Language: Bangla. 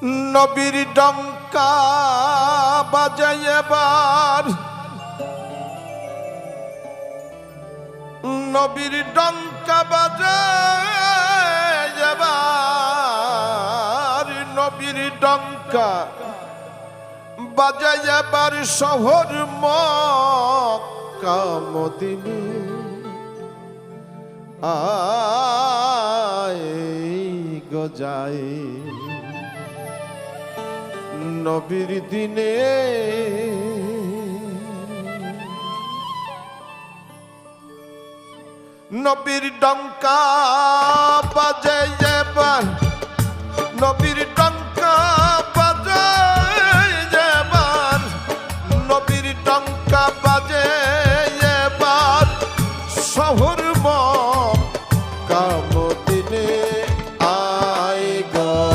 নবীর ডঙ্কা বাজায় এবার, নবীর ডঙ্কা বাজায় এবার, নবীর ডঙ্কা বাজায় এবার শহর মক্কা মদিনা। আয় গো যাই নবীর দিনে, নবীর ডঙ্কা বাজে এবার, নবীর